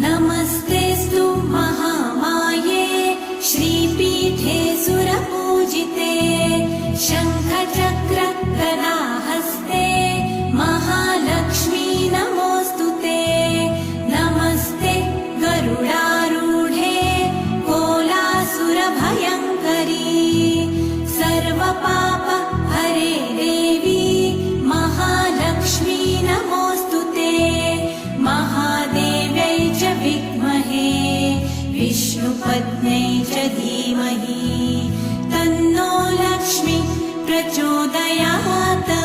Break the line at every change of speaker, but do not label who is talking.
नमस्तेऽस्तु महामाये श्रीपीठे सुरपूजिते शङ्खचक्र गदाहस्ते महालक्ष्मी नमोऽस्तु ते। नमस्ते गरुडारूढे कोलासुरभयङ्करी सर्वपाप हरे देवी महालक्ष्मी नमोऽस्तु ते। महादेव्यै च विद्महे विष्णुपत्न्यै च धीमहि तन्नो लक्ष्मी प्रचोदयात्।